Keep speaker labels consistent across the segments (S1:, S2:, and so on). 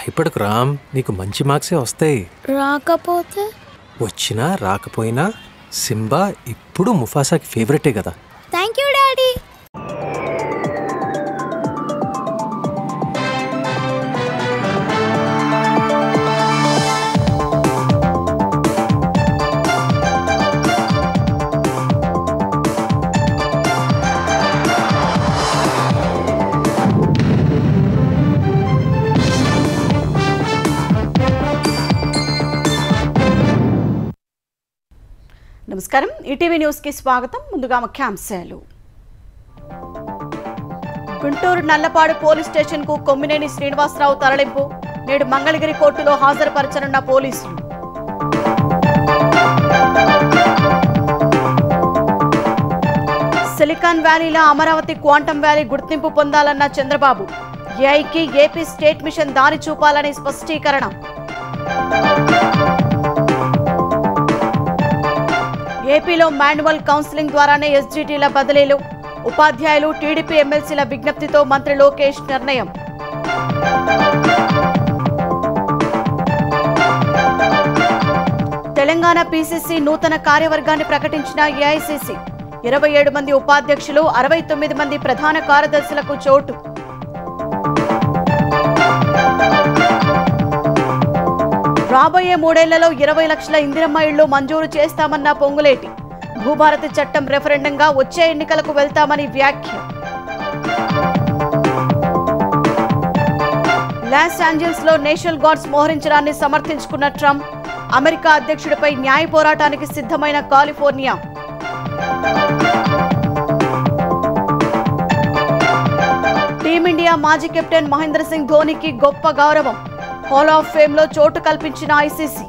S1: భయపడకు రామ్, నీకు మంచి మార్క్సే వస్తాయి.
S2: రాకపోతే?
S1: వచ్చినా రాకపోయినా సింబా ఇప్పుడు ముఫాసాకి ఫేవరెటే కదా.
S2: Thank you daddy.
S3: నమస్కారం, ఈటీవీ న్యూస్కి స్వాగతం. ముందుగా ముఖ్యాంశాలు. గుంటూరు నల్లపాడు పోలీస్ స్టేషన్కు కొమ్మినేని శ్రీనివాసరావు తరలింపు. నేడు మంగళగిరి కోర్టులో హాజరుపరచనున్న పోలీసులు. సిలికాన్ వ్యాలీలో అమరావతి క్వాంటమ్ వ్యాలీ గుర్తింపు పొందాలన్న చంద్రబాబు. ఏఐకి ఏపీ స్టేట్ మిషన్ దారి చూపాలని స్పష్టీకరణ. ఏపీలో మాన్యువల్ కౌన్సిలింగ్ ద్వారానే ఎస్జీటీల బదిలీలు. ఉపాధ్యాయులు, టీడీపీ ఎమ్మెల్సీల విజ్ఞప్తితో మంత్రి లోకేష్ నిర్ణయం. తెలంగాణ పీసీసీ నూతన కార్యవర్గాన్ని ప్రకటించిన ఏఐసీసీ. 27 మంది ఉపాధ్యక్షులు, 69 మంది ప్రధాన కార్యదర్శులకు చోటు. రాబోయే 3 ఏళ్లలో 20 లక్షల ఇందిరమ్మ ఇళ్లు మంజూరు చేస్తామన్న పొంగులేటి. భూభారతి చట్టం రెఫరెండంగా వచ్చే ఎన్నికలకు వెళ్తామని వ్యాఖ్య. లాస్ ఏంజల్స్ లో నేషనల్ గార్డ్స్ మోహరించడాన్ని సమర్థించుకున్న ట్రంప్. అమెరికా అధ్యక్షుడిపై న్యాయ పోరాటానికి సిద్ధమైన కాలిఫోర్నియా. టీమిండియా మాజీ కెప్టెన్ మహేంద్ర సింగ్ ధోనీకి గొప్ప గౌరవం. హాల్ ఆఫ్ ఫేమ్ లో చోటు కల్పించిన ఐసీసీ.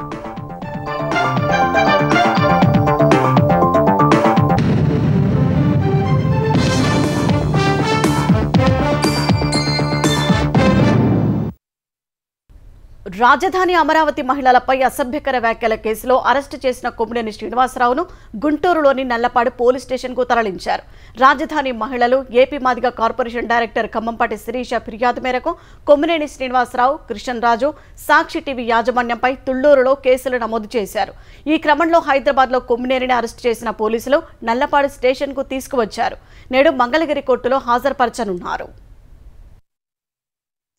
S3: రాజధాని అమరావతి మహిళలపై అసభ్యకర వ్యాఖ్యల కేసులో అరెస్టు చేసిన కొమ్మినేని శ్రీనివాసరావును గుంటూరులోని నల్లపాడు పోలీస్ స్టేషన్కు తరలించారు. రాజధాని మహిళలు, AP Madiga corporation director Khammampati Sirisha ఫిర్యాదు మేరకు కొమ్మినేని శ్రీనివాసరావు, కృష్ణరాజు, సాక్షి టీవీ యాజమాన్యంపై తుళ్లూరులో కేసులు నమోదు చేశారు. ఈ క్రమంలో హైదరాబాద్లో కొమ్మినేనిని అరెస్టు చేసిన పోలీసులు నల్లపాడు స్టేషన్కు తీసుకువచ్చారు. నేడు మంగళగిరి కోర్టులో హాజరుపరచనున్నారు.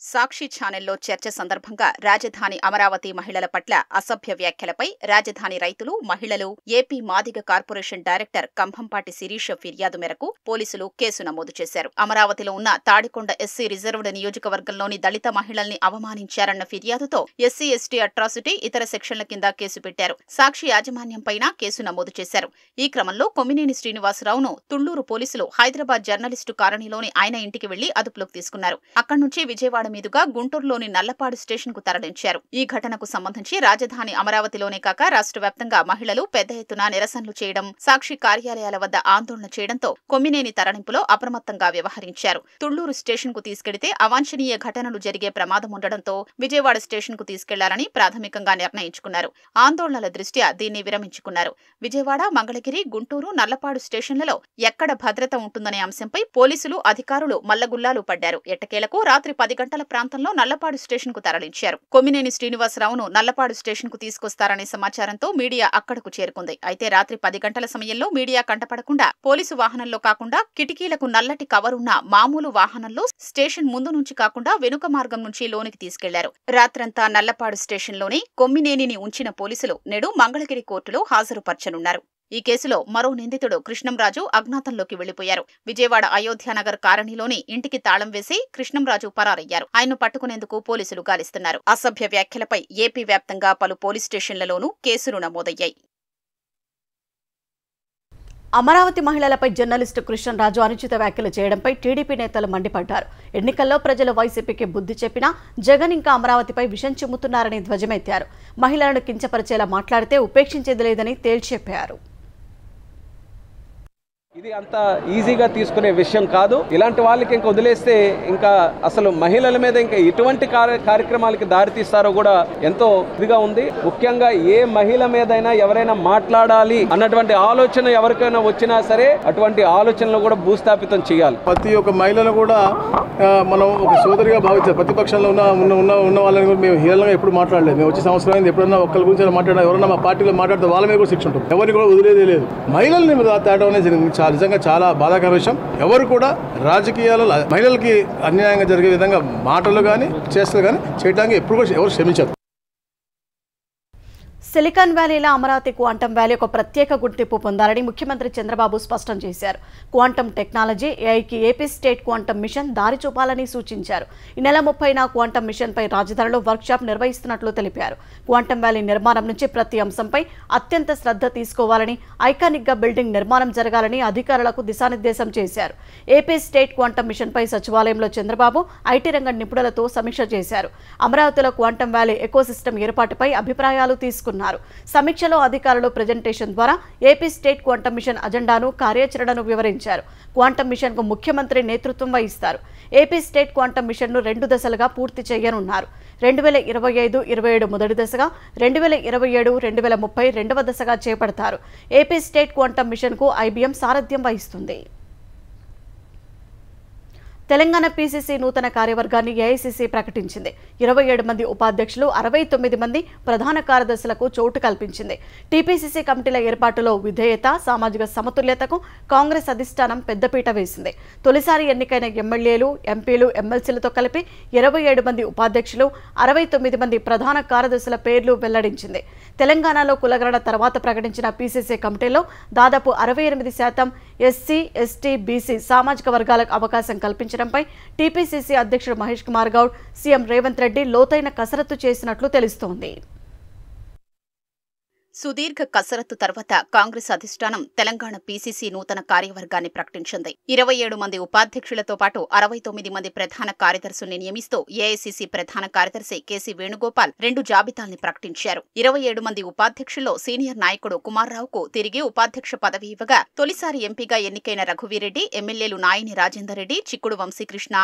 S4: సాక్షి ఛానల్లో చర్చ సందర్భంగా రాజధాని అమరావతి మహిళల పట్ల అసభ్య వ్యాఖ్యలపై రాజధాని రైతులు, మహిళలు, AP Madiga corporation director Kambhampati Sirisha ఫిర్యాదు మేరకు పోలీసులు కేసు నమోదు చేశారు. అమరావతిలో ఉన్న తాడికొండ ఎస్సీ రిజర్వ్డ్ నియోజకవర్గంలోని దళిత మహిళల్ని అవమానించారన్న ఫిర్యాదుతో ఎస్సీ ఎస్టీ అట్రాసిటీ, ఇతర సెక్షన్ల కింద కేసు పెట్టారు. సాక్షి యాజమాన్యంపైన కేసు నమోదు చేశారు. ఈ క్రమంలో కొమ్మినేని శ్రీనివాసరావును తుళ్లూరు పోలీసులు హైదరాబాద్ జర్నలిస్టు కాలనీలోని ఆయన ఇంటికి వెళ్లి అదుపులోకి తీసుకున్నారు. అక్కడి నుంచి విజయవాడ మీదుగా గుంటూరులోని నల్లపాడు స్టేషన్ కు తరలించారు. ఈ ఘటనకు సంబంధించి రాజధాని అమరావతిలోనే కాక రాష్ట్ర వ్యాప్తంగా మహిళలు పెద్ద ఎత్తున నిరసనలు చేయడం, సాక్షి కార్యాలయాల వద్ద ఆందోళన చేయడంతో కొమ్మినేని తరలింపులో అప్రమత్తంగా వ్యవహరించారు. తుళ్లూరు స్టేషన్ కు తీసుకెడితే అవాంఛనీయ ఘటనలు జరిగే ప్రమాదం ఉండడంతో విజయవాడ స్టేషన్ కు తీసుకెళ్లాలని ప్రాథమికంగా నిర్ణయించుకున్నారు. ఆందోళనల దృష్ట్యా దీన్ని విరమించుకున్నారు. విజయవాడ, మంగళగిరి, గుంటూరు, నల్లపాడు స్టేషన్లలో ఎక్కడ భద్రత ఉంటుందనే అంశంపై పోలీసులు, అధికారులు మల్లగుల్లాలు పడ్డారు. ఎట్టకేలకు రాత్రి 10 గంటల ప్రాంతంలో నల్లపాడు స్టేషన్ కు తరలించారు. కొమ్మినేని శ్రీనివాసరావును నల్లపాడు స్టేషన్ కు తీసుకొస్తారనే సమాచారంతో మీడియా అక్కడకు చేరుకుంది. అయితే రాత్రి 10 గంటల సమయంలో మీడియా కంటపడకుండా పోలీసు వాహనంలో కాకుండా కిటికీలకు నల్లటి కవరున్న మామూలు వాహనంలో స్టేషన్ ముందు నుంచి కాకుండా వెనుక మార్గం నుంచి లోనికి తీసుకెళ్లారు. రాత్రంతా నల్లపాడు స్టేషన్లోనే కొమ్మినేనిని ఉంచిన పోలీసులు నేడు మంగళగిరి కోర్టులో హాజరుపరచనున్నారు. ఈ కేసులో మరో నిందితుడు కృష్ణంరాజు అజ్ఞాతంలోకి వెళ్లిపోయారు. విజయవాడ అయోధ్యానగర్ కాలనీలోని ఇంటికి తాళం వేసి కృష్ణంరాజు పరారయ్యారు. ఆయన్ను పట్టుకునేందుకు పోలీసులు గాలిస్తున్నారు. అసభ్య వ్యాఖ్యలపై ఏపీ వ్యాప్తంగా పలు పోలీస్ స్టేషన్లలోనూ కేసులు నమోదయ్యాయి.
S3: అమరావతి మహిళలపై జర్నలిస్టు కృష్ణరాజు అనుచిత వ్యాఖ్యలు చేయడంపై టీడీపీ నేతలు మండిపడ్డారు. ఎన్నికల్లో ప్రజలు వైసీపీకి బుద్ధి చెప్పినా జగన్ ఇంకా అమరావతిపై విషం చిమ్ముతున్నారని ధ్వజమెత్తారు. మహిళలను కించపరిచేలా మాట్లాడితే ఉపేక్షించేది లేదని తేల్చెప్పారు.
S5: ఇది అంత ఈజీగా తీసుకునే విషయం కాదు. ఇలాంటి వాళ్ళకి ఇంకా వదిలేస్తే ఇంకా అసలు మహిళల మీద ఇంకా ఎటువంటి కార్యక్రమాలకి దారితీస్తారో కూడా ఎంతో ఇదిగా ఉంది. ముఖ్యంగా ఏ మహిళ మీదైనా ఎవరైనా మాట్లాడాలి అన్నటువంటి ఆలోచన ఎవరికైనా వచ్చినా సరే అటువంటి ఆలోచనలు కూడా భూస్థాపితం చేయాలి.
S6: ప్రతి ఒక్క మహిళను కూడా మనం ఒక సోదరిగా భావించాలి. ప్రతిపక్షంలో ఉన్న వాళ్ళని కూడా మేము హీనంగా ఎప్పుడు మాట్లాడలేదు. మేము వచ్చే సంవత్సరం అయింది, ఎప్పుడన్నా ఒక్కరి గురించి మాట్లాడినా ఎవరన్నా మా పార్టీలో మాట్లాడితే వాళ్ళ మీద కూడా శిక్ష ఉంటుంది. ఎవరిని కూడా వదిలేదే లేదు. మహిళల్ని తేడం అనేది జరిగింది. నిజంగా చాలా బాధాకర విషయం. ఎవరు కూడా రాజకీయాలలో మహిళలకి అన్యాయంగా జరిగే విధంగా మాటలు కానీ చేష్టలు కానీ చేయడానికి ఎప్పుడు కూడా ఎవరు క్షమించారు.
S3: సిలికాన్ వ్యాలీలో అమరావతి క్వాంటమ్ వ్యాలీ ఒక ప్రత్యేక గుర్తింపు పొందాలని ముఖ్యమంత్రి చంద్రబాబు స్పష్టం చేశారు. క్వాంటమ్ టెక్నాలజీ ఏఐకి ఏపీ స్టేట్ క్వాంటమ్ మిషన్ దారి చూపాలని సూచించారు. ఈ నెల 30న క్వాంటమ్ మిషన్పై రాజధానిలో వర్క్షాప్ నిర్వహిస్తున్నట్లు తెలిపారు. క్వాంటమ్ వ్యాలీ నిర్మాణం నుంచి ప్రతి అంశంపై అత్యంత శ్రద్ధ తీసుకోవాలని, ఐకానిక్గా బిల్డింగ్ నిర్మాణం జరగాలని అధికారులకు దిశానిర్దేశం చేశారు. ఏపీ స్టేట్ క్వాంటమ్ మిషన్పై సచివాలయంలో చంద్రబాబు ఐటీ రంగ నిపుణులతో సమీక్ష చేశారు. అమరావతిలో క్వాంటమ్ వ్యాలీ ఎకోసిస్టమ్ ఏర్పాటుపై అభిప్రాయాలు తీసుకున్నారు. సమీక్షలో అధికారులు ప్రెజెంటేషన్ ద్వారా ఏపీ స్టేట్ క్వాంటమ్ మిషన్ అజెండాను, కార్యాచరణను వివరించారు. క్వాంటమ్ మిషన్ కు ముఖ్యమంత్రి నేతృత్వం వహిస్తారు. ఏపీ స్టేట్ క్వాంటమ్ మిషన్ ను 2 దశలుగా పూర్తి చేయనున్నారు. 2025-27 మొదటి దశగా, 2027-2030 రెండవ దశగా చేపడతారు. ఏపీ స్టేట్ క్వాంటమ్ మిషన్ కు ఐబీఎం సారథ్యం వహిస్తుంది. తెలంగాణ పీసీసీ నూతన కార్యవర్గాన్ని ఏఐసీసీ ప్రకటించింది. 27 మంది ఉపాధ్యక్షులు, 69 మంది ప్రధాన కార్యదర్శులకు చోటు కల్పించింది. టీపీసీసీ కమిటీల ఏర్పాటులో విధేయత, సామాజిక సమతుల్యతకు కాంగ్రెస్ అధిష్టానం పెద్దపీట వేసింది. తొలిసారి ఎన్నికైన ఎమ్మెల్యేలు, ఎంపీలు, ఎమ్మెల్సీలతో కలిపి 27 మంది ఉపాధ్యక్షులు, 69 మంది ప్రధాన కార్యదర్శుల పేర్లు వెల్లడించింది. తెలంగాణలో కులగణన తర్వాత ప్రకటించిన పీసీసీ కమిటీలో దాదాపు 68% ఎస్సీ, ఎస్టీ, బీసీ సామాజిక వర్గాలకు అవకాశం కల్పించడంపై టీపీసీసీ అధ్యక్షుడు మహేష్ కుమార్ గౌడ్, సీఎం రేవంత్ రెడ్డి లోతైన కసరత్తు చేసినట్లు తెలుస్తోంది.
S4: సుదీర్ఘ కసరత్తు తర్వాత కాంగ్రెస్ అధిష్టానం తెలంగాణ పీసీసీ నూతన కార్యవర్గాన్ని ప్రకటించింది. 27 మంది ఉపాధ్యక్షులతో పాటు 69 మంది ప్రధాన కార్యదర్శుల్ని నియమిస్తూ ఏఐసీసీ ప్రధాన కార్యదర్శి కేసీ వేణుగోపాల్ 2 జాబితాల్ని ప్రకటించారు. 27 మంది ఉపాధ్యక్షుల్లో సీనియర్ నాయకుడు కుమార్రావుకు తిరిగి ఉపాధ్యక్ష పదవి ఇవ్వగా, తొలిసారి ఎంపీగా ఎన్నికైన రఘువీరెడ్డి, ఎమ్మెల్యేలు నాయిని రాజేందర్ రెడ్డి, చిక్కుడు వంశీకృష్ణ,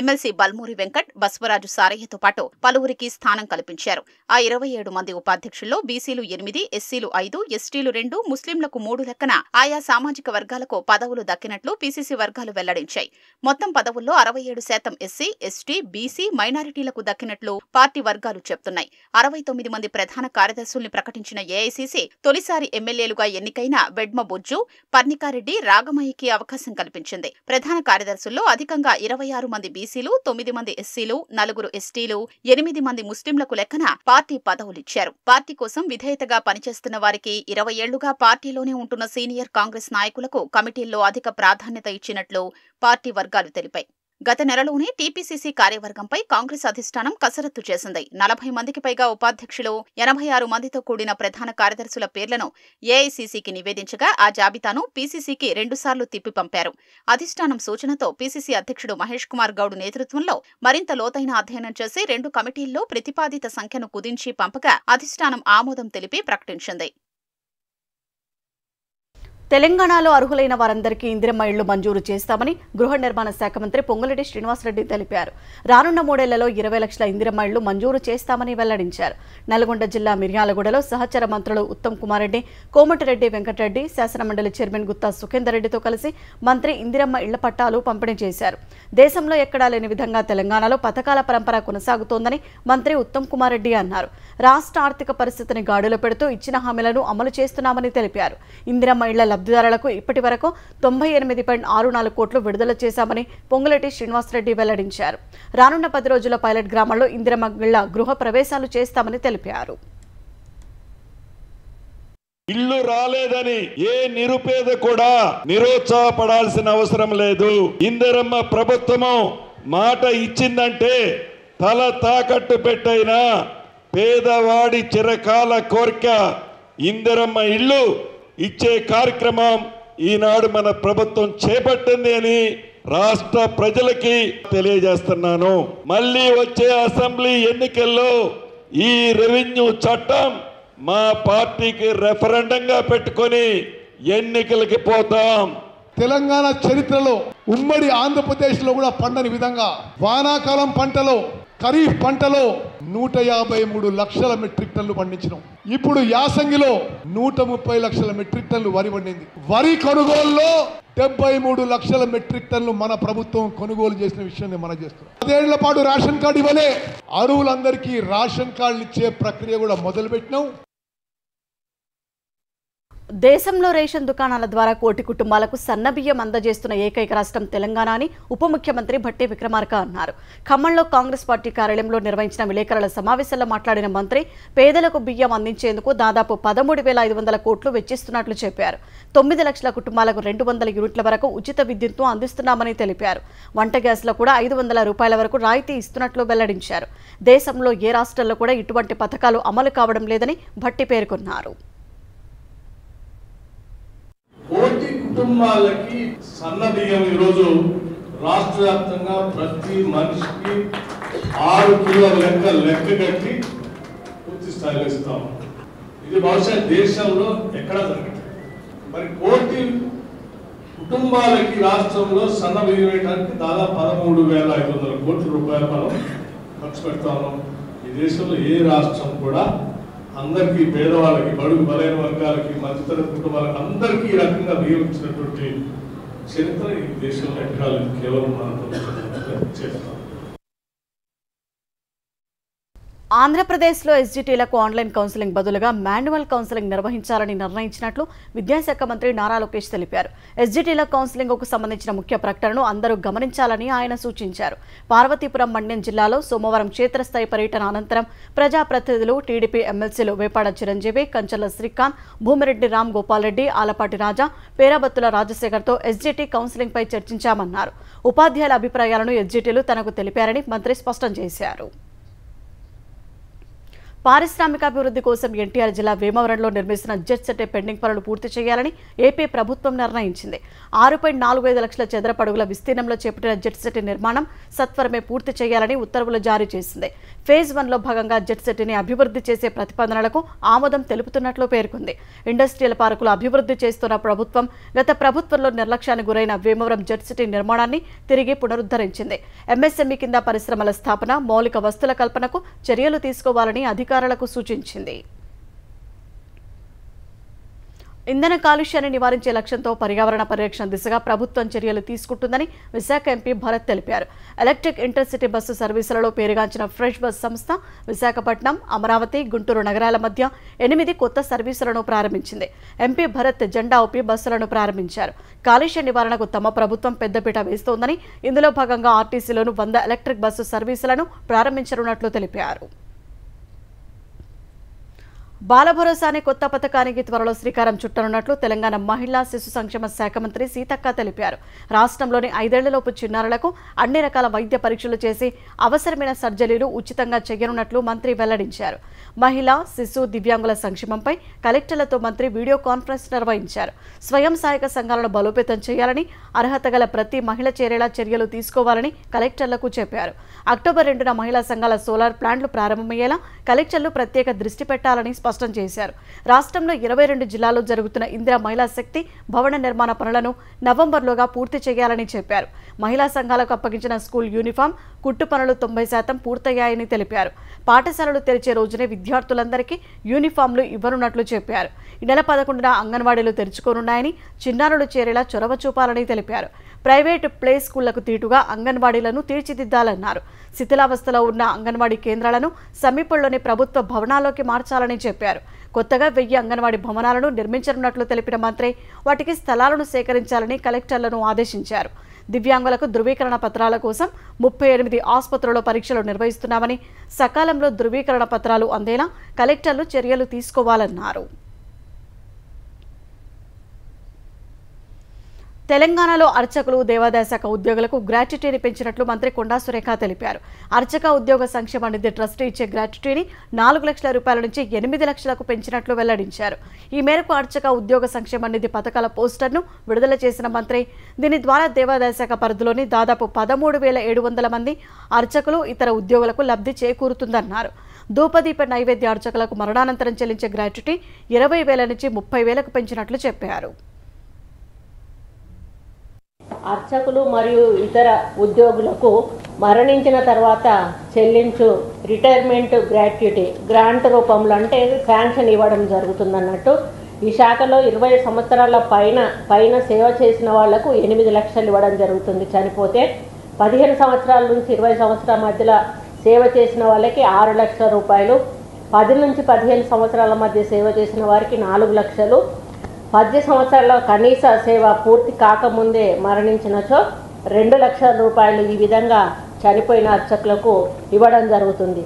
S4: ఎమ్మెల్సీ బల్మూరి వెంకట్, బస్వరాజు సారయ్యతో పాటు పలువురికి స్థానం కల్పించారు. ఆ 27 మంది ఉపాధ్యక్షుల్లో బీసీలు 8, ఎస్సీలు 5, ఎస్టీలు 2, ముస్లింలకు 3 లెక్కన ఆయా సామాజిక వర్గాలకు పదవులు దక్కినట్లు పీసీసీ వర్గాలు వెల్లడించాయి. మొత్తం పదవుల్లో 67% ఎస్సీ, ఎస్టీ, బీసీ, మైనారిటీలకు దక్కినట్లు పార్టీ వర్గాలు చెప్తున్నాయి. 69 మంది ప్రధాన కార్యదర్శుల్ని ప్రకటించిన ఏఐసీసీ తొలిసారి ఎమ్మెల్యేలుగా ఎన్నికైన వెడ్మ బొజ్జు, పర్ణికారెడ్డి, రాగమయ్యకి అవకాశం కల్పించింది. ప్రధాన కార్యదర్శుల్లో అధికంగా 26 మంది బీసీలు, 9 మంది ఎస్సీలు, 4 ఎస్టీలు, 8 మంది ముస్లింలకు లెక్కన పార్టీ పదవులిచ్చారు. పార్టీ కోసం విధేయతగా పనిచేస్తున్న వారికి 20 ఏళ్లుగా పార్టీలోనే ఉంటున్న సీనియర్ కాంగ్రెస్ నాయకులకు కమిటీల్లో అధిక ప్రాధాన్యత ఇచ్చినట్లు పార్టీ వర్గాలు తెలిపాయి. గత నెలలోనే టీపీసీసీ కార్యవర్గంపై కాంగ్రెస్ అధిష్టానం కసరత్తు చేసింది. 40 మందికి పైగా ఉపాధ్యక్షులు, 86 మందితో కూడిన ప్రధాన కార్యదర్శుల పేర్లను ఏఐసీసీకి నివేదించగా, ఆ జాబితాను పీసీసీకి 2 సార్లు తిప్పి పంపారు. అధిష్టానం సూచనతో పీసీసీ అధ్యక్షుడు మహేష్ కుమార్ గౌడ్ నేతృత్వంలో మరింత లోతైన అధ్యయనం చేసి 2 కమిటీల్లో ప్రతిపాదిత సంఖ్యను కుదించి పంపగా అధిష్టానం ఆమోదం తెలిపి ప్రకటించింది.
S3: తెలంగాణలో అర్హులైన వారందరికీ ఇందిరమ్మ ఇళ్లు మంజూరు చేస్తామని గృహ నిర్మాణ శాఖ మంత్రి పొంగులేటి శ్రీనివాసరెడ్డి తెలిపారు. రానున్న 3 ఏళ్లలో 20 లక్షల ఇందిరమ్మ ఇళ్లు మంజూరు చేస్తామని వెల్లడించారు. నల్గొండ జిల్లా మిర్యాలగూడలో సహచర మంత్రులు ఉత్తమ్ కుమార్ రెడ్డి, కోమటిరెడ్డి వెంకటరెడ్డి, శాసనమండలి చైర్మన్ గుత్తా సుఖేందర్ రెడ్డితో కలిసి మంత్రి ఇందిరమ్మ ఇళ్ల పట్టాలు పంపిణీ చేశారు. దేశంలో ఎక్కడా లేని విధంగా తెలంగాణలో పథకాల పరంపర కొనసాగుతోందని మంత్రి ఉత్తమ్ కుమార్ రెడ్డి అన్నారు. రాష్ట్ర ఆర్థిక పరిస్థితిని గాడిలో పెడుతూ ఇచ్చిన హామీలను అమలు చేస్తున్నామని తెలిపారు. ఇందిరమ్మ ఇళ్ల లబ్ధిదారులకు ఇప్పటి వరకు 98.64 కోట్లు విడుదల చేశామని పొంగులేటి శ్రీనివాసరెడ్డి వెల్లడించారు. రానున్న 10 రోజుల పైలట్ గ్రామాల్లో ఇందిరమ్మ ఇళ్ల గృహ ప్రవేశాలు చేస్తామని తెలిపారు.
S7: ఇల్లు రాలేదని ఏ నిరుపేద కూడా నిరుత్సాహపడాల్సిన అవసరం లేదు. ఇందిరమ్మ ప్రభుత్వము మాట ఇచ్చిందంటే తల తాకట్టు పెట్టైనా పేదవాడి చిరకాల కోరిక ఇందిరమ్మ ఇల్లు ఇచ్చే కార్యక్రమం ఈనాడు మన ప్రభుత్వం చేపట్టింది అని రాష్ట్ర ప్రజలకి తెలియజేస్తున్నాను. మళ్ళీ వచ్చే అసెంబ్లీ ఎన్నికల్లో ఈ రెవెన్యూ చట్టం మా పార్టీకి రెఫరెండంగా పెట్టుకొని ఎన్నికలకి పోతాం.
S8: తెలంగాణ చరిత్రలో ఉమ్మడి ఆంధ్రప్రదేశ్లో కూడా పండని విధంగా వానాకాలం పంటలో ఖరీఫ్ పంటలో 153 లక్షల మెట్రిక్ టన్నులు పండించినాం. ఇప్పుడు యాసంగిలో 130 లక్షల మెట్రిక్ టన్నులు వరి పండింది. వరి కొనుగోలులో 73 లక్షల మెట్రిక్ టన్నులు మన ప్రభుత్వం కొనుగోలు చేసిన విషయాన్ని మనం చేస్తున్నాం. 10 ఏళ్ల పాటు రేషన్ కార్డు ఇవ్వలే, అర్హులందరికీ రేషన్ కార్డులు ఇచ్చే ప్రక్రియ కూడా మొదలుపెట్టినాం.
S3: దేశంలో రేషన్ దుకాణాల ద్వారా కోటి కుటుంబాలకు సన్నబియ్యం అందజేస్తున్న ఏకైక రాష్ట్రం తెలంగాణ అని ఉప ముఖ్యమంత్రి భట్టి విక్రమార్క అన్నారు. ఖమ్మంలో కాంగ్రెస్ పార్టీ కార్యాలయంలో నిర్వహించిన విలేకరుల సమావేశంలో మాట్లాడిన మంత్రి పేదలకు బియ్యం అందించేందుకు దాదాపు 13,500 కోట్లు వెచ్చిస్తున్నట్లు చెప్పారు. 9 లక్షల కుటుంబాలకు 200 యూనిట్ల వరకు ఉచిత విద్యుత్ను అందిస్తున్నామని తెలిపారు. వంట గ్యాస్లో కూడా 500 రూపాయల వరకు రాయితీ ఇస్తున్నట్లు వెల్లడించారు. దేశంలో ఏ రాష్ట్రంలో కూడా ఇటువంటి పథకాలు అమలు కావడం లేదని భట్టి పేర్కొన్నారు.
S6: కోటి కుటుంబాలకి సన్న బియ్యం ఈరోజు రాష్ట్ర వ్యాప్తంగా ప్రతి మనిషికి 6 కిలోల లెక్క కట్టి పూర్తి స్థాయిలో ఇస్తాము. ఇది బహుశా దేశంలో ఎక్కడ జరగదు. మరి కోటి కుటుంబాలకి రాష్ట్రంలో సన్న బియ్యం వేయడానికి దాదాపు 13,500 కోట్ల రూపాయలు మనం ఖర్చు పెడతాము. ఈ దేశంలో ఏ రాష్ట్రం కూడా అందరికీ పేదవాళ్ళకి, బడుగు బలైన వర్గాలకి, మధ్యతరగతి కుటుంబాలకు అందరికీ ఈ రకంగా బియ్యం ఇచ్చినటువంటి చరిత్ర ఈ దేశంలో ఎక్కడ కేవలం మనం చేస్తాం.
S3: ఆంధ్రప్రదేశ్లో ఎస్జిటీలకు ఆన్లైన్ కౌన్సిలింగ్ బదులుగా మాన్యువల్ కౌన్సిలింగ్ నిర్వహించాలని నిర్ణయించినట్లు విద్యాశాఖ మంత్రి నారా లోకేష్ తెలిపారు. ఎస్జిటీల కౌన్సిలింగ్కు సంబంధించిన ముఖ్య ప్రకటనను అందరూ గమనించాలని ఆయన సూచించారు. పార్వతీపురం మన్యం జిల్లాలో సోమవారం క్షేత్రస్థాయి పర్యటన అనంతరం ప్రజాప్రతినిధులు, టీడీపీ ఎమ్మెల్సీలు వేపాడ చిరంజీవి, కంచర్ల శ్రీకాంత్, భూమిరెడ్డి రామ్ గోపాల్ రెడ్డి, ఆలపాటి రాజా, పేరాబత్తుల రాజశేఖర్తో ఎస్జిటీ కౌన్సిలింగ్పై చర్చించామన్నారు. ఉపాధ్యాయుల అభిప్రాయాలను ఎస్జిటీలు తనకు తెలిపారని మంత్రి స్పష్టం చేశారు. పారిశ్రామికాభివృద్ధి కోసం ఎన్టీఆర్ జిల్లా వేమవరంలో నిర్మిస్తున్న జెట్ సెట్ పెండింగ్ పనులు పూర్తి చేయాలని ఏపీ ప్రభుత్వం నిర్ణయించింది. 6.45 లక్షల చదరపు అడుగుల విస్తీర్ణంలో చేపట్టిన జెట్ సెట్ నిర్మాణం సత్వరమే పూర్తి చేయాలని ఉత్తర్వులు జారీ చేసింది. ఫేజ్ 1లో భాగంగా జెట్ సెట్ని అభివృద్ధి చేసే ప్రతిపాదనలకు ఆమోదం తెలుపుతున్నట్లు పేర్కొంది. ఇండస్ట్రియల్ పార్కులు అభివృద్ధి చేస్తున్న ప్రభుత్వం గత ప్రభుత్వంలో నిర్లక్ష్యానికి గురైన వేమవరం జెట్ సిటీ నిర్మాణాన్ని తిరిగి పునరుద్ధరించింది. ఎంఎస్ఎంఈ కింద పరిశ్రమల స్థాపన, మౌలిక వస్తుల కల్పనకు చర్యలు తీసుకోవాలని అధికారులకు సూచించింది. ఇంధన కాలుష్యాన్ని నివారించే లక్ష్యంతో పర్యావరణ పరిరక్షణ దిశగా ప్రభుత్వం చర్యలు తీసుకుంటుందని విశాఖ ఎంపీ భరత్ తెలిపారు. ఎలక్ట్రిక్ ఇంటర్సిటీ బస్సు సర్వీసులలో పేరుగాంచిన ఫ్రెష్ బస్ సంస్థ విశాఖపట్నం, అమరావతి, గుంటూరు నగరాల మధ్య 8 కొత్త సర్వీసులను ప్రారంభించింది. ఎంపీ భరత్ జెండా ఊపి బస్సులను ప్రారంభించారు. కాలుష్య నివారణకు తమ ప్రభుత్వం పెద్దపీట వేస్తోందని, ఇందులో భాగంగా ఆర్టీసీలోను 100 ఎలక్ట్రిక్ బస్సు సర్వీసులను ప్రారంభించనున్నట్లు తెలిపారు. బాలభరోసా అనే కొత్త పథకానికి త్వరలో శ్రీకారం చుట్టనున్నట్లు తెలంగాణ మహిళా శిశు సంక్షేమ శాఖ మంత్రి సీతక్క తెలిపారు. రాష్ట్రంలోని 5 ఏళ్లలోపు చిన్నారులకు అన్ని రకాల వైద్య పరీక్షలు చేసి అవసరమైన సర్జరీలు ఉచితంగా చేయనున్నట్లు మంత్రి వెల్లడించారు. మహిళా, శిశు, దివ్యాంగుల సంక్షేమంపై కలెక్టర్లతో మంత్రి వీడియో కాన్ఫరెన్స్ నిర్వహించారు. స్వయం సహాయక సంఘాలను బలోపేతం చేయాలని, అర్హత గల ప్రతి మహిళ చేరేలా చర్యలు తీసుకోవాలని కలెక్టర్లకు చెప్పారు. అక్టోబర్ 2న మహిళా సంఘాల సోలార్ ప్లాంట్లు ప్రారంభమయ్యేలా కలెక్టర్లు ప్రత్యేక దృష్టి పెట్టాలని స్పష్టం చేశారు. రాష్ట్రంలో 22 జిల్లాల్లో జరుగుతున్న ఇందిరా మహిళా శక్తి భవన నిర్మాణ పనులను నవంబర్లోగా పూర్తి చేయాలని చెప్పారు. మహిళా సంఘాలకు అప్పగించిన స్కూల్ యూనిఫామ్, కుట్టు పనులు 90% పూర్తయ్యాయని తెలిపారు. పాఠశాలలు తెరిచే రోజునే విద్యార్థులందరికీ యూనిఫామ్లు ఇవ్వనున్నట్లు చెప్పారు. ఈ నెల 11న అంగన్వాడీలు తెరుచుకోనున్నాయని, చిన్నారులు చేరేలా చొరవ చూపాలని తెలిపారు. ప్రైవేటు ప్లే స్కూళ్లకు తీటుగా అంగన్వాడీలను తీర్చిదిద్దాలన్నారు. శిథిలావస్థలో ఉన్న అంగన్వాడీ కేంద్రాలను సమీపంలోని ప్రభుత్వ భవనాల్లోకి మార్చాలని చెప్పారు. కొత్తగా 1000 అంగన్వాడీ భవనాలను నిర్మించనున్నట్లు తెలిపిన మంత్రి వాటికి స్థలాలను సేకరించాలని కలెక్టర్లను ఆదేశించారు. దివ్యాంగులకు ధృవీకరణ పత్రాల కోసం 38 ఆసుపత్రుల్లో పరీక్షలు నిర్వహిస్తున్నామని, సకాలంలో ధృవీకరణ పత్రాలు అందేలా కలెక్టర్లు చర్యలు తీసుకోవాలన్నారు. తెలంగాణలో అర్చకులు, దేవాదాయ శాఖ ఉద్యోగులకు గ్రాట్యుటీని పెంచినట్లు మంత్రి కొండా సురేఖ తెలిపారు. అర్చక ఉద్యోగ సంక్షేమ నిధి ట్రస్ట్ ఇచ్చే గ్రాట్యుటీని 4 లక్షల రూపాయల నుంచి 8 లక్షలకు పెంచినట్లు వెల్లడించారు. ఈ మేరకు అర్చక ఉద్యోగ సంక్షేమ నిధి పథకాల పోస్టర్ను విడుదల చేసిన మంత్రి దీని ద్వారా దేవాదాయ శాఖ పరిధిలోని దాదాపు 13,700 మంది అర్చకులు, ఇతర ఉద్యోగులకు లబ్ధి చేకూరుతుందన్నారు. ధూపదీప నైవేద్య అర్చకులకు మరణానంతరం చెల్లించే గ్రాట్యుటీ 20,000 నుంచి 30,000కు పెంచినట్లు చెప్పారు.
S9: అర్చకులు మరియు ఇతర ఉద్యోగులకు మరణించిన తర్వాత చెల్లించు రిటైర్మెంట్ గ్రాట్యుటీ గ్రాంట్ రూపంలో అంటే శాంక్షన్ ఇవ్వడం జరుగుతుందన్నట్టు. ఈ శాఖలో 20 సంవత్సరాల పైన సేవ చేసిన వాళ్లకు 8 లక్షలు ఇవ్వడం జరుగుతుంది చనిపోతే. 15 సంవత్సరాల నుంచి 20 సంవత్సరాల మధ్యలో సేవ చేసిన వాళ్ళకి 6 లక్షల రూపాయలు, 10 నుంచి 15 సంవత్సరాల మధ్య సేవ చేసిన వారికి 4 లక్షలు, 10 సంవత్సరాల కనీస సేవ పూర్తి కాకముందే మరణించినచో 2 లక్షల రూపాయలు ఈ విధంగా చనిపోయిన అర్చకులకు ఇవ్వడం జరుగుతుంది.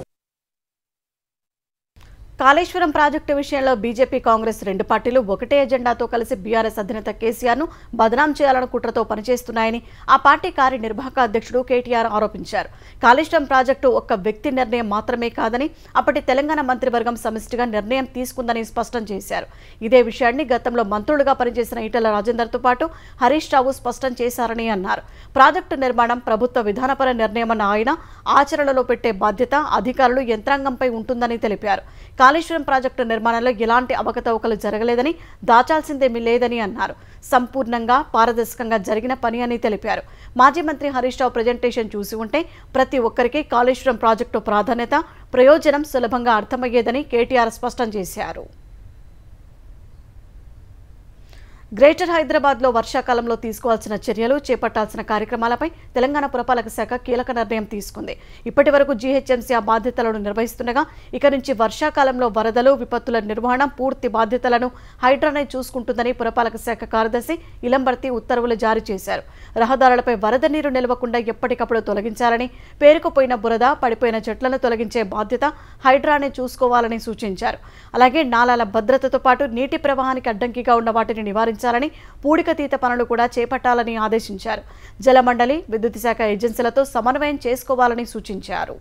S3: కాళేశ్వరం ప్రాజెక్టు విషయంలో బీజేపీ కాంగ్రెస్ రెండు పార్టీలు ఒకటే ఎజెండాతో కలిసి బీఆర్ఎస్ అధినేత కేసీఆర్ను బదనాం చేయాలన్న కుట్రతో పనిచేస్తున్నాయని ఆ పార్టీ కార్యనిర్వాహక అధ్యక్షుడు కేటీఆర్ ఆరోపించారు. కాళేశ్వరం ప్రాజెక్టు ఒక్క వ్యక్తి నిర్ణయం మాత్రమే కాదని అప్పటి తెలంగాణ మంత్రివర్గం సమిష్టిగా నిర్ణయం తీసుకుందని స్పష్టం చేశారు. ఇదే విషయాన్ని గతంలో మంత్రులుగా పనిచేసిన ఈటెల రాజేందర్తో పాటు హరీష్ రావు స్పష్టం చేశారని అన్నారు. ప్రాజెక్టు నిర్మాణం ప్రభుత్వ విధానపర నిర్ణయమన్న ఆయన ఆచరణలో పెట్టే బాధ్యత అధికారులు యంత్రాంగంపై ఉంటుందని తెలిపారు. కాళేశ్వరం ప్రాజెక్టు నిర్మాణంలో ఎలాంటి అవకతవకలు జరగలేదని, దాచాల్సిందేమీ లేదని అన్నారు. సంపూర్ణంగా పారదర్శకంగా జరిగిన పని అని తెలిపారు. మాజీ మంత్రి హరీష్ రావు ప్రెజెంటేషన్ చూసి ఉంటే ప్రతి ఒక్కరికి కాళేశ్వరం ప్రాజెక్టు ప్రాధాన్యత, ప్రయోజనం సులభంగా అర్థమయ్యేదని కేటీఆర్ స్పష్టం చేశారు. గ్రేటర్ హైదరాబాద్లో వర్షాకాలంలో తీసుకోవాల్సిన చర్యలు, చేపట్టాల్సిన కార్యక్రమాలపై తెలంగాణ పురపాలక శాఖ కీలక నిర్ణయం తీసుకుంది. ఇప్పటి వరకు జీహెచ్ఎంసీ ఆ బాధ్యతలను నిర్వహిస్తుండగా ఇక నుంచి వర్షాకాలంలో వరదలు, విపత్తుల నిర్వహణ పూర్తి బాధ్యతలను హైడ్రానే చూసుకుంటుందని పురపాలక శాఖ కార్యదర్శి ఇలంబర్తి ఉత్తర్వులు జారీ చేశారు. రహదారులపై వరద నీరు నిలవకుండా ఎప్పటికప్పుడు తొలగించాలని, పేరుకుపోయిన బురద, పడిపోయిన చెట్లను తొలగించే బాధ్యత హైడ్రానే చూసుకోవాలని సూచించారు. అలాగే నాలాల భద్రతతో పాటు నీటి ప్రవాహానికి అడ్డంకిగా ఉన్న వాటిని నివారించాలని, పూడికతీత పనులు కూడా చేపట్టాలని ఆదేశించారు. జలమండలి, విద్యుత్ శాఖ ఏజెన్సీలతో సమన్వయం చేసుకోవాలని సూచించారు.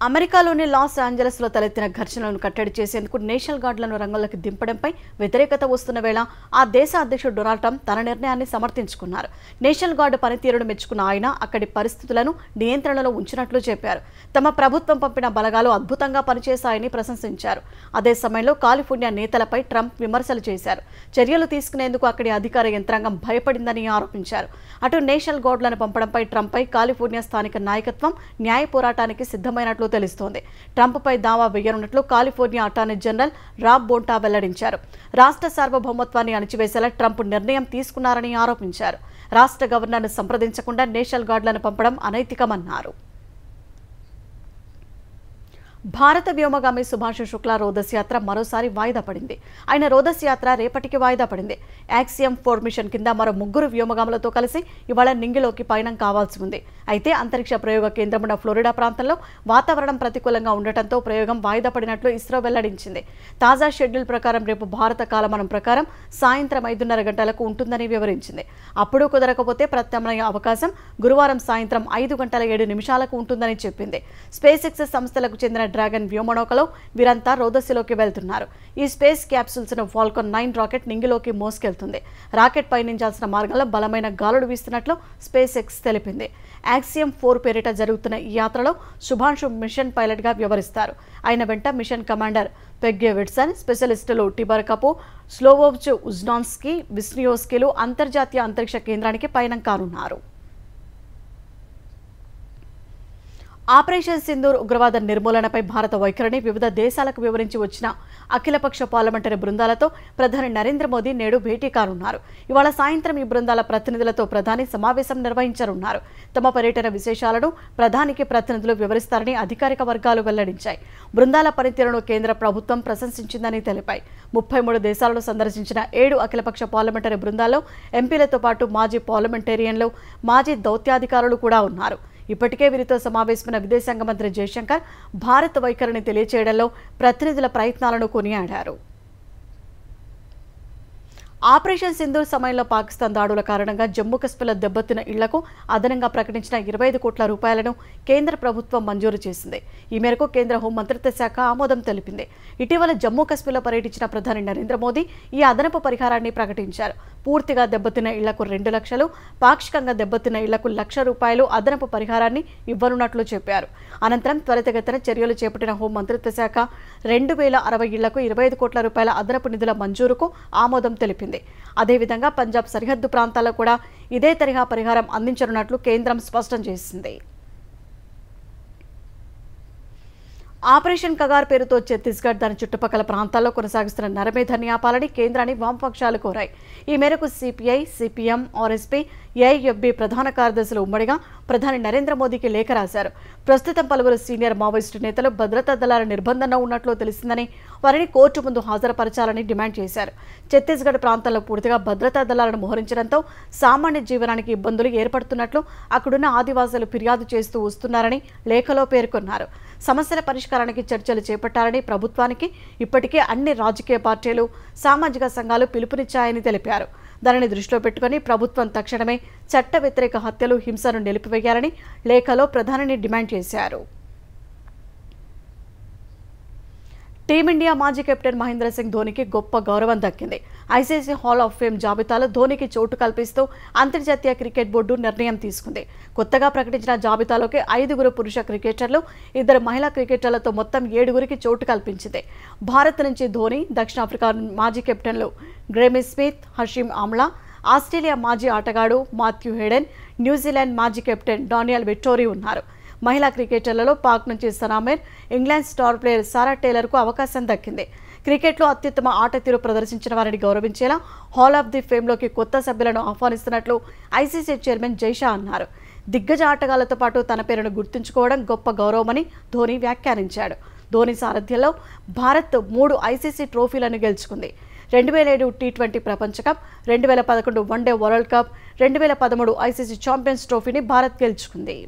S3: అమెరికాలోని లాస్ ఏంజలస్లో తలెత్తిన ఘర్షణలను కట్టడి చేసేందుకు నేషనల్ గార్డులను రంగంలోకి దింపడంపై వ్యతిరేకత వస్తున్న వేళ ఆ దేశ అధ్యక్షుడు డొనాల్డ్ ట్రంప్ తన నిర్ణయాన్ని సమర్థించుకున్నారు. నేషనల్ గార్డు పనితీరును మెచ్చుకున్న ఆయన అక్కడి పరిస్థితులను నియంత్రణలో ఉంచినట్లు చెప్పారు. తమ ప్రభుత్వం పంపిన బలగాలు అద్భుతంగా పనిచేశాయని ప్రశంసించారు. అదే సమయంలో కాలిఫోర్నియా నేతలపై ట్రంప్ విమర్శలు చేశారు. చర్యలు తీసుకునేందుకు అక్కడి అధికార యంత్రాంగం భయపడిందని ఆరోపించారు. అటు నేషనల్ గార్డులను పంపడంపై ట్రంప్పై కాలిఫోర్నియా స్థానిక నాయకత్వం న్యాయ పోరాటానికి సిద్ధమైనట్లు తెలుస్తోంది. ట్రంప్పై దావా వేయనున్నట్లు కాలిఫోర్నియా అటార్నీ జనరల్ రాబ్ బోంటా వెల్లడించారు. రాష్ట్ర సార్వభౌమత్వాన్ని అణిచివేసేలా ట్రంప్ నిర్ణయం తీసుకున్నారని ఆరోపించారు. రాష్ట్ర గవర్నర్ను సంప్రదించకుండా నేషనల్ గార్డులను పంపడం అనైతికమన్నారు. భారత వ్యోమగామి సుభాష్ శుక్లా రోదస్ యాత్ర మరోసారి వాయిదా పడింది. ఆయన రోదస్ యాత్ర రేపటికి వాయిదా పడింది. యాక్సియం 4 మిషన్ కింద మరో 3 వ్యోమగాములతో కలిసి ఇవాళ నింగిలోకి పయనం కావాల్సి ఉంది. అయితే అంతరిక్ష ప్రయోగ కేంద్రం ఉన్న ఫ్లోరిడా ప్రాంతంలో వాతావరణం ప్రతికూలంగా ఉండటంతో ప్రయోగం వాయిదా పడినట్లు ఇస్రో వెల్లడించింది. తాజా షెడ్యూల్ ప్రకారం రేపు భారత కాలమానం ప్రకారం సాయంత్రం 5:30 గంటలకు ఉంటుందని వివరించింది. అప్పుడు కుదరకపోతే ప్రత్యామ్నాయ అవకాశం గురువారం సాయంత్రం 5:07 ఉంటుందని చెప్పింది. స్పేస్ ఎక్స్ సంస్థలకు చెందిన డ్రాగన్ వ్యోమనౌకలో వీరంతా రోదస్సులోకి వెళ్తున్నారు. ఈ స్పేస్ క్యాప్సూల్స్ ను ఫాల్కన్ 9 రాకెట్ నింగిలోకి మోసుకెళ్తుంది. రాకెట్ పయనించాల్సిన మార్గంలో బలమైన గాలులు వీస్తున్నట్లు స్పేస్ ఎక్స్ తెలిపింది. యాక్సియం 4 పేరిట జరుగుతున్న ఈ యాత్రలో శుభాంశు మిషన్ పైలట్ గా వ్యవహరిస్తారు. ఆయన వెంట మిషన్ కమాండర్ పెగ్గే విడ్సన్, స్పెషలిస్టులు టిబర్ కపూ, స్లోవోవ్చ్ ఉజ్నాన్స్కీ, విస్నియోస్కీలు అంతర్జాతీయ అంతరిక్ష కేంద్రానికి పయనం కానున్నారు. ఆపరేషన్ సింధూర్ ఉగ్రవాద నిర్మూలనపై భారత వైఖరిని వివిధ దేశాలకు వివరించి వచ్చిన అఖిలపక్ష పార్లమెంటరీ బృందాలతో ప్రధాని నరేంద్ర మోదీ నేడు భేటీ కానున్నారు. ఇవాళ సాయంత్రం ఈ బృందాల ప్రతినిధులతో ప్రధాని సమావేశం నిర్వహించనున్నారు. తమ పర్యటన విశేషాలను ప్రధానికి ప్రతినిధులు వివరిస్తారని అధికారిక వర్గాలు వెల్లడించాయి. బృందాల పనితీరును కేంద్ర ప్రభుత్వం ప్రశంసించిందని తెలిపాయి. 33 దేశాలను సందర్శించిన 7 అఖిలపక్ష పార్లమెంటరీ బృందాల్లో ఎంపీలతో పాటు మాజీ పార్లమెంటేరియన్లు, మాజీ దౌత్యాధికారులు కూడా ఉన్నారు. ఇప్పటికే వీరితో సమావేశమైన విదేశాంగ మంత్రి జయశంకర్ భారత్ వైఖరిని తెలియచేయడంలో ప్రతినిధుల ప్రయత్నాలను కొనియాడారు. ఆపరేషన్ సింధూర్ సమయంలో పాకిస్తాన్ దాడుల కారణంగా జమ్మూ కశ్మీర్లో దెబ్బతిన్న ఇళ్లకు అదనంగా ప్రకటించిన 25 కోట్ల రూపాయలను కేంద్ర ప్రభుత్వం మంజూరు చేసింది. ఈ మేరకు కేంద్ర హోంమంత్రిత్వ శాఖ ఆమోదం తెలిపింది. ఇటీవల జమ్మూ కశ్మీర్లో పర్యటించిన ప్రధాని నరేంద్ర మోదీ ఈ అదనపు పరిహారాన్ని ప్రకటించారు. పూర్తిగా దెబ్బతిన్న ఇళ్లకు 2 లక్షలు, పాక్షికంగా దెబ్బతిన్న ఇళ్లకు ₹1,00,000 అదనపు పరిహారాన్ని ఇవ్వనున్నట్లు చెప్పారు. అనంతరం త్వరితగతిన చర్యలు చేపట్టిన హోంమంత్రిత్వ శాఖ 2,060 ఇళ్లకు ₹25 కోట్ల అదనపు నిధుల మంజూరుకు ఆమోదం తెలిపింది. అదేవిధంగా పంజాబ్ సరిహద్దు ప్రాంతాల్లో కూడా ఇదే తరహా పరిహారం అందించనున్నట్లు కేంద్రం స్పష్టం చేసింది. ఆపరేషన్ కగార్ పేరుతో ఛత్తీస్గఢ్ దాని చుట్టుపక్కల ప్రాంతాల్లో కొనసాగిస్తున్న నరమే ధన్యాపాలని కేంద్రాన్ని వామపక్షాలు కోరాయి. ఈ మేరకు సిపిఐ, సిపిఎం, ఆర్ఎస్పీ, ఏఐఎఫ్బి ప్రధాన కార్యదర్శులు ఉమ్మడిగా ప్రధాని నరేంద్ర మోదీకి లేఖ రాశారు. ప్రస్తుతం పలువురు సీనియర్ మావోయిస్టు నేతలు భద్రతా దళాల నిర్బంధంలో ఉన్నట్లు తెలిసిందని వారిని కోర్టు ముందు హాజరుపరచాలని డిమాండ్ చేశారు. ఛత్తీస్గఢ్ ప్రాంతంలో పూర్తిగా భద్రతా దళాలను మోహరించడంతో సామాన్య జీవనానికి ఇబ్బందులు ఏర్పడుతున్నట్లు అక్కడున్న ఆదివాసులు ఫిర్యాదు చేస్తూ వస్తున్నారని లేఖలో పేర్కొన్నారు. సమస్యల పరిష్కారానికి చర్చలు చేపట్టాలని ప్రభుత్వానికి ఇప్పటికే అన్ని రాజకీయ పార్టీలు, సామాజిక సంఘాలు పిలుపునిచ్చాయని తెలిపారు. దానిని దృష్టిలో పెట్టుకుని ప్రభుత్వం తక్షణమే చట్ట వ్యతిరేక హత్యలు, హింసను నిలిపివేయాలని లేఖలో ప్రధానిని డిమాండ్ చేశారు. టీమిండియా మాజీ కెప్టెన్ మహేంద్ర సింగ్ ధోనికి గొప్ప గౌరవం దక్కింది. ఐసీసీ హాల్ ఆఫ్ ఫేమ్ జాబితాలో ధోనికి చోటు కల్పిస్తూ అంతర్జాతీయ క్రికెట్ బోర్డు నిర్ణయం తీసుకుంది. కొత్తగా ప్రకటించిన జాబితాలోకి 5 పురుష క్రికెటర్లు, 2 మహిళా క్రికెటర్లతో మొత్తం 7 చోటు కల్పించింది. భారత్ నుంచి ధోని, దక్షిణాఫ్రికా మాజీ కెప్టెన్లు Graeme Smith, Hashim Amla, Australia మాజీ ఆటగాడు మాథ్యూ హెడెన్, న్యూజిలాండ్ మాజీ కెప్టెన్ డానియల్ విట్టోరీ ఉన్నారు. మహిళా క్రికెటర్లలో పాక్ నుంచి Sana Mir, England star player Sarah టేలర్కు అవకాశం దక్కింది. క్రికెట్లో అత్యుత్తమ ఆట తీరు ప్రదర్శించిన వారిని గౌరవించేలా హాల్ ఆఫ్ ది ఫేమ్లోకి కొత్త సభ్యులను ఆహ్వానిస్తున్నట్లు ఐసీసీ చైర్మన్ జైషా అన్నారు. దిగ్గజ ఆటగాళ్లతో పాటు తన పేరును గుర్తుంచుకోవడం గొప్ప గౌరవమని ధోని వ్యాఖ్యానించాడు. ధోని సారథ్యంలో భారత్ 3 ఐసీసీ ట్రోఫీలను గెలుచుకుంది. 2007 టీ20 ప్రపంచ cup, 2011 one day world cup, 2013 ICC champions ట్రోఫీని భారత్ గెలుచుకుంది.